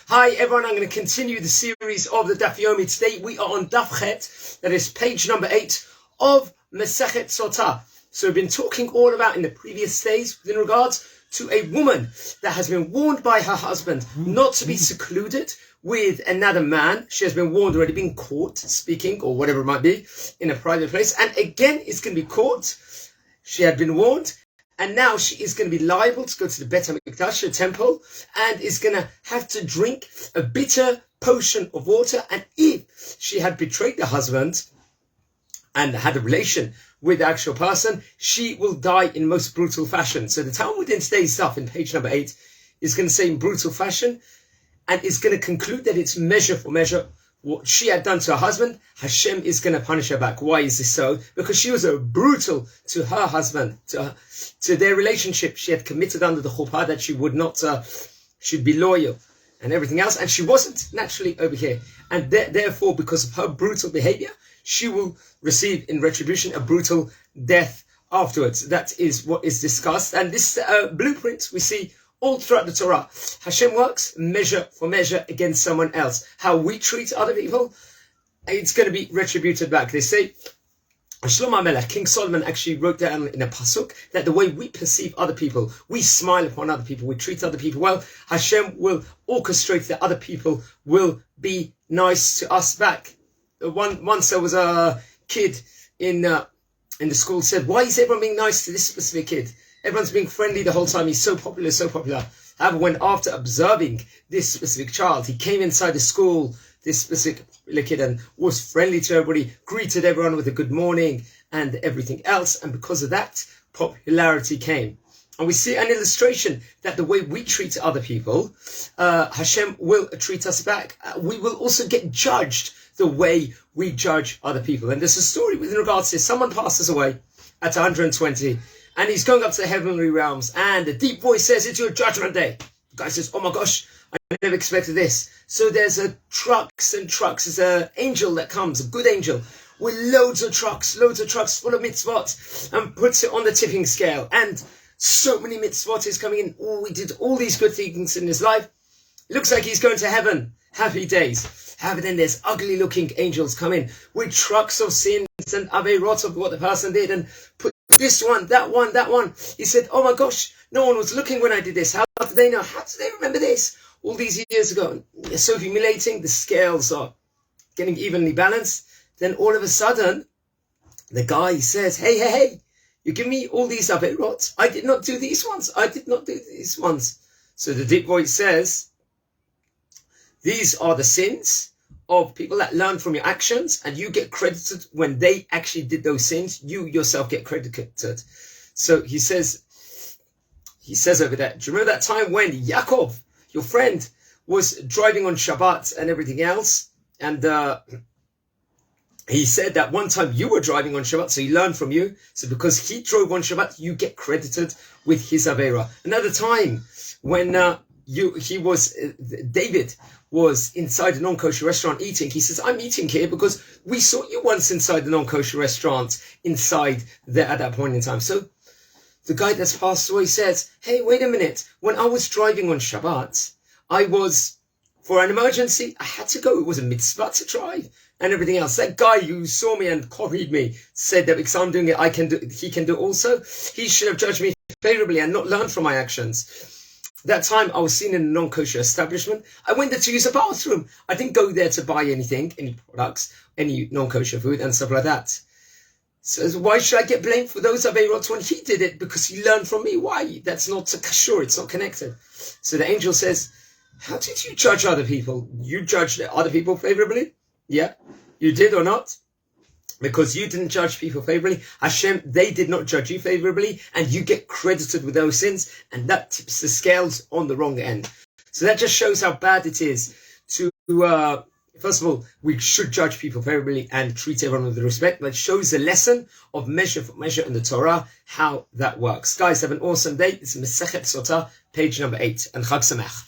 Hi everyone, I'm going to continue the series of the Daf Yomi. Today we are on Daf Chet, that is page number 8 of Masechet Sotah. So we've been talking all about in the previous days in regards to a woman that has been warned by her husband not to be secluded with another man. She has been warned already, been caught speaking or whatever it might be in a private place, and again is going to be caught. She had been warned, and now she is going to be liable to go to the Bet HaMikdash, the temple, and is going to have to drink a bitter potion of water. And if she had betrayed the husband and had a relation with the actual person, she will die in most brutal fashion. So the Talmud in today's stuff in page number 8 is going to say in brutal fashion, and is going to conclude that it's measure for measure. What she had done to her husband, Hashem is going to punish her back. Why is this so? Because she was brutal to her husband, to their relationship. She had committed under the chuppah that she would not, she'd be loyal and everything else. And she wasn't naturally over here. And therefore, because of her brutal behavior, she will receive in retribution a brutal death afterwards. That is what is discussed. And this blueprint we see all throughout the Torah. Hashem works measure for measure against someone else. How we treat other people, it's going to be retributed back. They say, Shlomo HaMelech, King Solomon actually wrote down in a pasuk that the way we perceive other people, we smile upon other people, we treat other people well, Hashem will orchestrate that other people will be nice to us back. Once there was a kid in the school said, why is everyone being nice to this specific kid? Everyone's being friendly the whole time. He's so popular, so popular. However, when after observing this specific child, he came inside the school, this specific popular kid, and was friendly to everybody, greeted everyone with a good morning and everything else. And because of that, popularity came. And we see an illustration that the way we treat other people, Hashem will treat us back. We will also get judged the way we judge other people. And there's a story with regards to this. Someone passes away at 120. And he's going up to the heavenly realms, and a deep voice says, it's your judgment day. The guy says, oh my gosh, I never expected this. So there's trucks and trucks. There's an angel that comes, a good angel, with loads of trucks full of mitzvot, and puts it on the tipping scale. And so many mitzvot is coming in. Oh, he did all these good things in his life. It looks like he's going to heaven. Happy days. However, then there's ugly looking angels come in with trucks of sins and aveirot of what the person did, and put this one, that one, that one. He said, oh my gosh, no one was looking when I did this. How did they know? How did they remember this all these years ago? It's so humiliating. The scales are getting evenly balanced. Then all of a sudden, the guy says, hey, you give me all these aveirot. I did not do these ones. I did not do these ones. So the deep voice says, these are the sins of people that learn from your actions, and you get credited when they actually did those sins. You yourself get credited. So he says over there, do you remember that time when Yaakov, your friend, was driving on Shabbat and everything else? And he said that one time you were driving on Shabbat, so he learned from you. So because he drove on Shabbat, you get credited with his Avera. Another time when David was inside a non-kosher restaurant eating. He says, I'm eating here because we saw you once inside the non-kosher restaurant inside there at that point in time. So the guy that's passed away says, hey, wait a minute. When I was driving on Shabbat, for an emergency, I had to go. It was a mitzvah to drive and everything else. That guy who saw me and copied me said that because I'm doing it, he can do it also. He should have judged me favorably and not learned from my actions. That time I was seen in a non-kosher establishment. I went there to use a bathroom. I didn't go there to buy anything, any products, any non-kosher food and stuff like that. So why should I get blamed for those aveirot when he did it? Because he learned from me. Why? That's not kosher. It's not connected. So the angel says, how did you judge other people? You judged other people favorably? Yeah, you did or not? Because you didn't judge people favorably, Hashem, they did not judge you favorably, and you get credited with those sins, and that tips the scales on the wrong end. So that just shows how bad it is to, first of all, we should judge people favorably and treat everyone with respect, but it shows the lesson of measure for measure in the Torah, how that works. Guys, have an awesome day. This is Masechet Sota, page number 8, and Chag Sameach.